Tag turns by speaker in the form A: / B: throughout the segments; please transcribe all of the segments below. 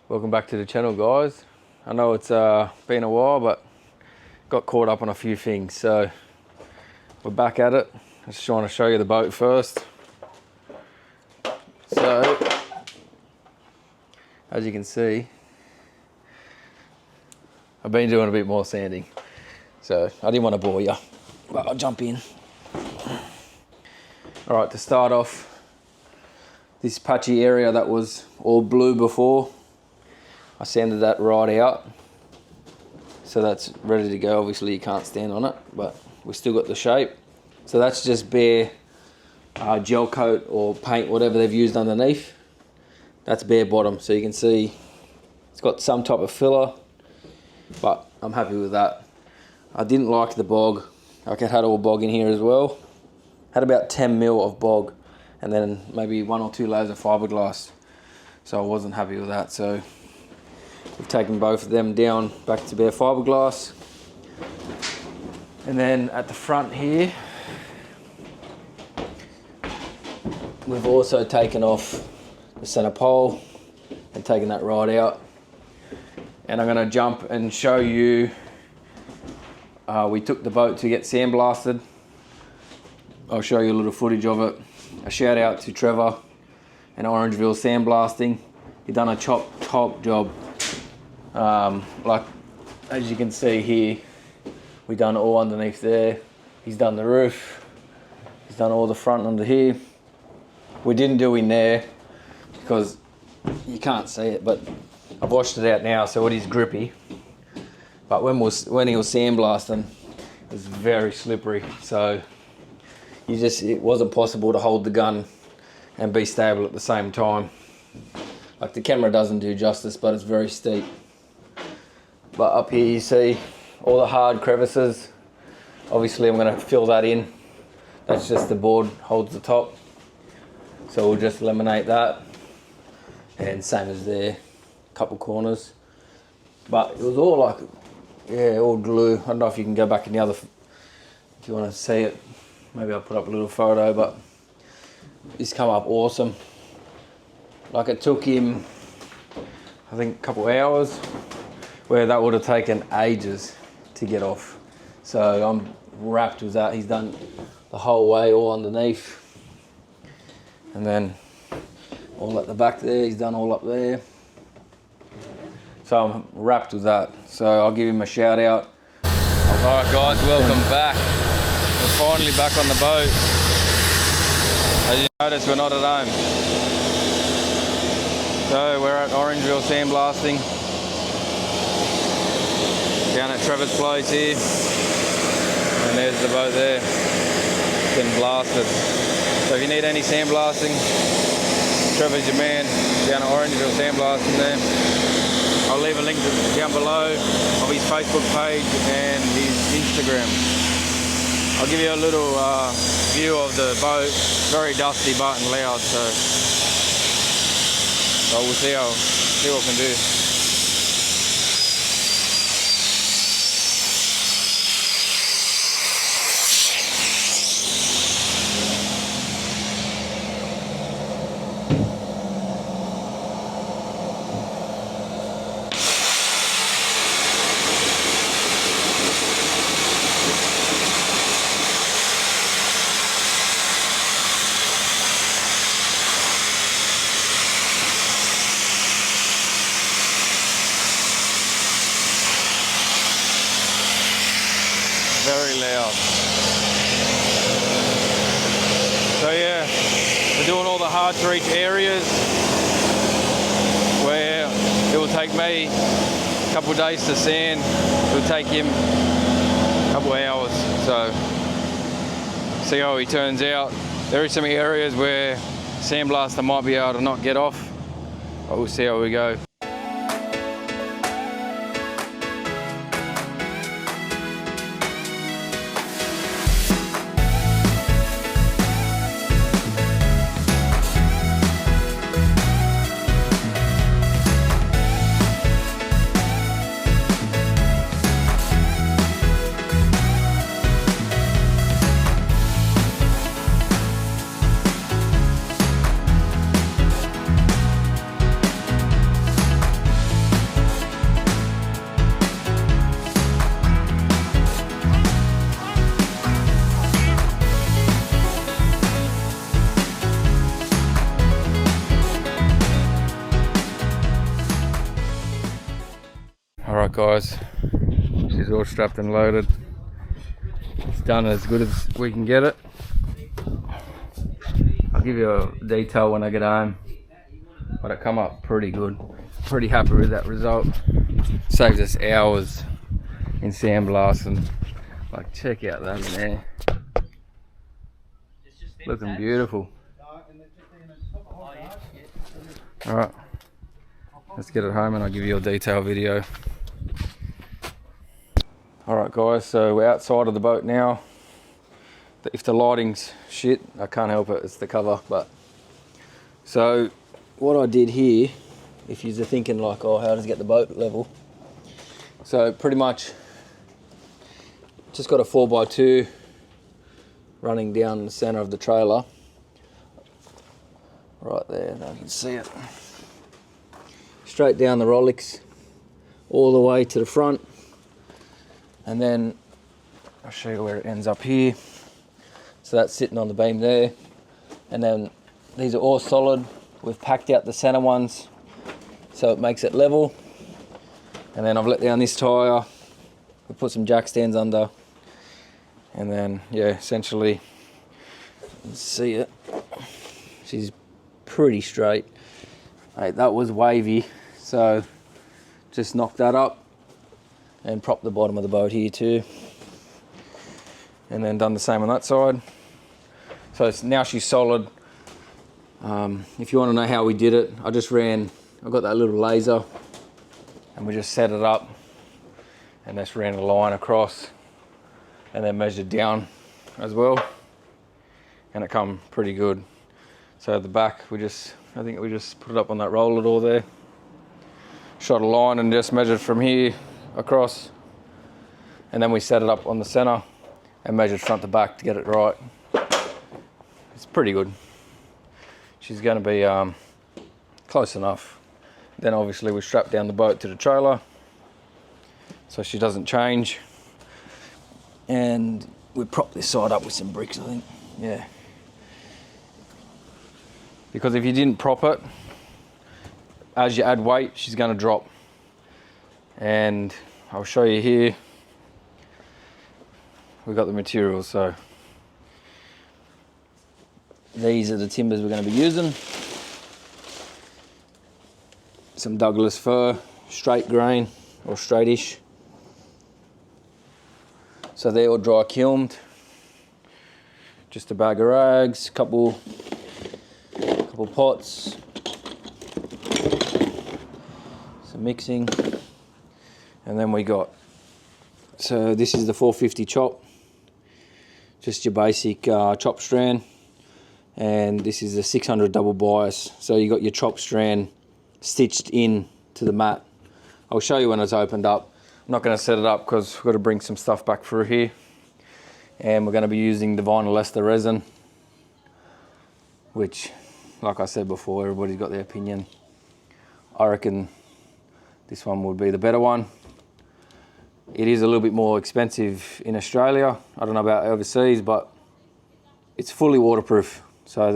A: Welcome back to the channel, guys. I know it's been a while, but got caught up on a few things, so we're back at it. Just trying to show you the boat first. So as you can see, I've been doing a bit more sanding, so I didn't want to bore you, but I'll jump in. All right, to start off, this patchy area that was all blue before, I sanded that right out, so that's ready to go. Obviously you can't stand on it, but we've still got the shape. So that's just bare gel coat or paint, whatever they've used underneath. That's bare bottom, so you can see it's got some type of filler, but I'm happy with that. I didn't like the bog. Like, it had all bog in here as well. Had about 10 mil of bog, and then maybe 1 or 2 layers of fiberglass. So I wasn't happy with that. So we've taken both of them down back to bare fiberglass. And then at the front here, we've also taken off the center pole and taken that right out. And I'm gonna jump and show you, we took the boat to get sandblasted. I'll show you a little footage of it. A shout out to Trevor and Orangeville Sandblasting. He done a top job. Like, as you can see here, we done all underneath there. He's done the roof. He's done all the front under here. We didn't do in there because you can't see it, but I've washed it out now, so it is grippy. But when he was sandblasting, it was very slippery. So it wasn't possible to hold the gun and be stable at the same time. Like, the camera doesn't do justice, but it's very steep. But up here you see all the hard crevices. Obviously I'm going to fill that in. That's just the board holds the top. So we'll just laminate that. And same as there, couple corners. But it was all like, yeah, all glue. I don't know if you can go back in the other, if you want to see it. Maybe I'll put up a little photo, but it's come up awesome. Like, it took him, I think, a couple hours, where that would have taken ages to get off. So I'm wrapped with that. He's done the whole way, all underneath. And then all at the back there, he's done all up there. So I'm wrapped with that. So I'll give him a shout out. All right guys, welcome back. We're finally back on the boat. As you notice, we're not at home. So we're at Orangeville Sandblasting. Down at Trevor's place here. And there's the boat there. Getting blasted. So if you need any sandblasting, Trevor's your man. Down at Orangeville Sandblasting there. I'll leave a link down below of his Facebook page and his Instagram. I'll give you a little view of the boat. Very dusty but and loud, so we'll see what we can do. Very loud. So yeah, we're doing all the hard to reach areas where it will take me a couple of days to sand. It will take him a couple of hours. So see how he turns out. There are some areas where sandblaster might be able to not get off, but we'll see how we go. Alright guys, she's all strapped and loaded. It's done as good as we can get it. I'll give you a detail when I get home, but it come up pretty good. Pretty happy with that result. Saves us hours in sandblasting. Like, check out that in there. Looking beautiful. Alright, let's get it home and I'll give you a detailed video. Alright guys, so we're outside of the boat now. If the lighting's shit, I can't help it, it's the cover. But so what I did here, if you're thinking like, oh, how does it get the boat level? So pretty much just got a 4x2 running down the center of the trailer. Right there, now you can see it. Straight down the Rolex, all the way to the front. And then I'll show you where it ends up here. So that's sitting on the beam there. And then these are all solid. We've packed out the center ones so it makes it level. And then I've let down this tire. We put some jack stands under. And then, yeah, essentially, you can see it. She's pretty straight. Hey, that was wavy, so just knocked that up and propped the bottom of the boat here too. And then done the same on that side. So now she's solid. If you want to know how we did it, I got that little laser and we just set it up and just ran a line across and then measured down as well. And it come pretty good. So at the back, I think we just put it up on that roller door there. Shot a line and just measured from here across. And then we set it up on the center and measured front to back to get it right. It's pretty good. She's gonna be close enough. Then obviously we strap down the boat to the trailer so she doesn't change. And we prop this side up with some bricks, I think. Yeah. Because if you didn't prop it, as you add weight, she's going to drop. And I'll show you here. We've got the materials, so these are the timbers we're going to be using. Some Douglas fir, straight grain or straightish. So they're all dry kilned. Just a bag of rags, couple pots, some mixing, and then we got, so this is the 450 chop, just your basic chop strand, and this is the 600 double bias, so you got your chop strand stitched in to the mat. I'll show you when it's opened up. I'm not going to set it up because we've got to bring some stuff back through here, and we're going to be using the vinyl ester resin, which, like I said before, everybody's got their opinion. I reckon this one would be the better one. It is a little bit more expensive in Australia. I don't know about overseas, but it's fully waterproof. So I'm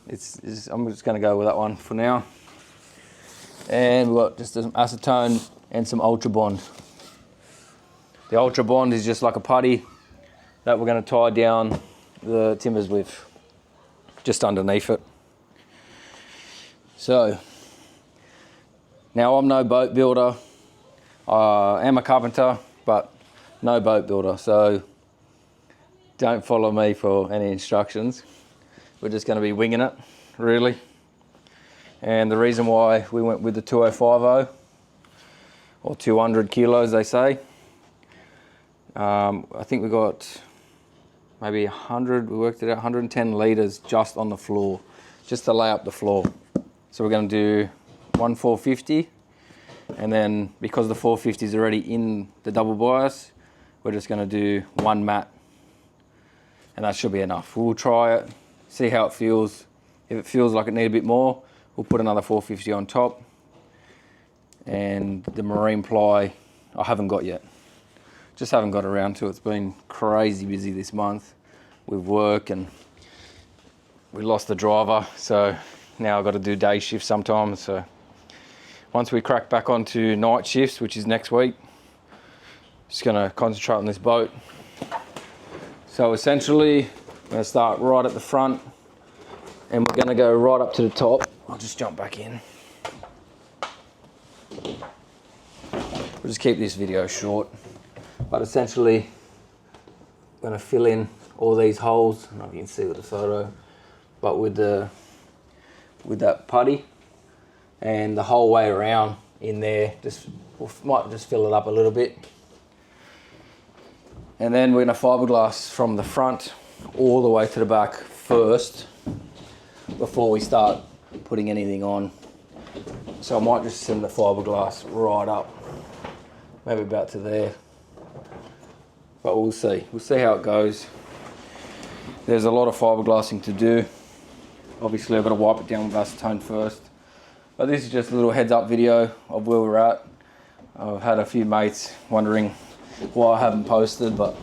A: just going to go with that one for now. And we've got just some acetone and some Ultra Bond. The Ultra Bond is just like a putty that we're going to tie down the timbers with, just underneath it. So now I'm no boat builder. I am a carpenter, but no boat builder, so don't follow me for any instructions. We're just going to be winging it, really. And the reason why we went with the 2050 or 200 kilos, they say. I think we got maybe 100, we worked it out, 110 litres just on the floor, just to lay up the floor. So we're going to do one 450, and then because the 450 is already in the double bias, we're just going to do one mat, and that should be enough. We'll try it, see how it feels. If it feels like it needs a bit more, we'll put another 450 on top. And the marine ply, I haven't got yet. Just haven't got around to it. It's been crazy busy this month with work, and we lost the driver, so now I've got to do day shift sometimes. So once we crack back onto night shifts, which is next week, just gonna concentrate on this boat. So essentially, I'm gonna start right at the front and we're gonna go right up to the top. I'll just jump back in. We'll just keep this video short, but essentially, I'm gonna fill in all these holes. I don't know if you can see with the photo, but with that putty, and the whole way around in there, might just fill it up a little bit. And then we're gonna fiberglass from the front all the way to the back first before we start putting anything on. So I might just send the fiberglass right up, maybe about to there. But we'll see how it goes. There's a lot of fiberglassing to do. Obviously I've got to wipe it down with acetone first. But this is just a little heads up video of where we're at. I've had a few mates wondering why I haven't posted, but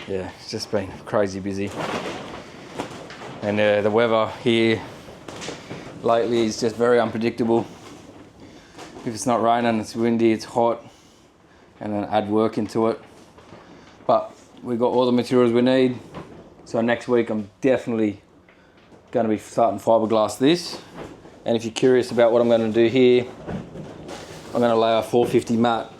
A: yeah, it's just been crazy busy. And the weather here lately is just very unpredictable. If it's not raining, it's windy, it's hot, and then add work into it. But we've got all the materials we need. So next week I'm definitely going to be starting fiberglass this. And if you're curious about what I'm going to do here, I'm going to lay a 450 mat,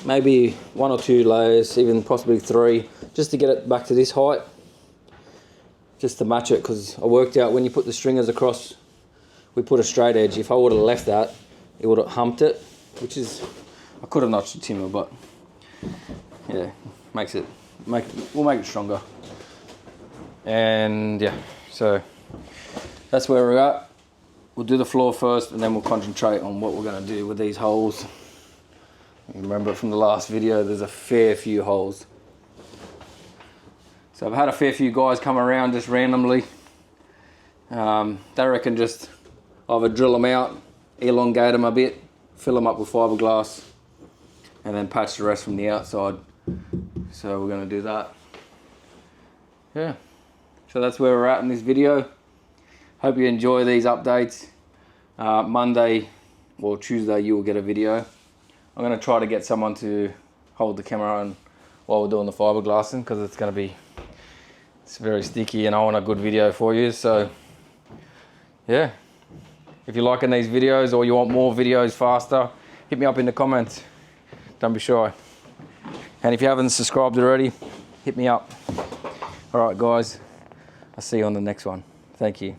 A: maybe 1 or 2 layers, even possibly 3, just to get it back to this height, just to match it, because I worked out when you put the stringers across, we put a straight edge. If I would have left that, it would have humped it, which is, I could have notched the timber, but yeah, we'll make it stronger. And yeah, so that's where we're at. We'll do the floor first and then we'll concentrate on what we're going to do with these holes. You remember from the last video, there's a fair few holes. So I've had a fair few guys come around just randomly. They reckon just either drill them out, elongate them a bit, fill them up with fiberglass, and then patch the rest from the outside. So we're going to do that. Yeah, so that's where we're at in this video. Hope you enjoy these updates. Monday or Tuesday you will get a video. I'm going to try to get someone to hold the camera on while we're doing the fiberglassing, because it's very sticky and I want a good video for you. So yeah, if you're liking these videos or you want more videos faster, hit me up in the comments. Don't be shy. And if you haven't subscribed already, hit me up. All right guys, I'll see you on the next one. Thank you.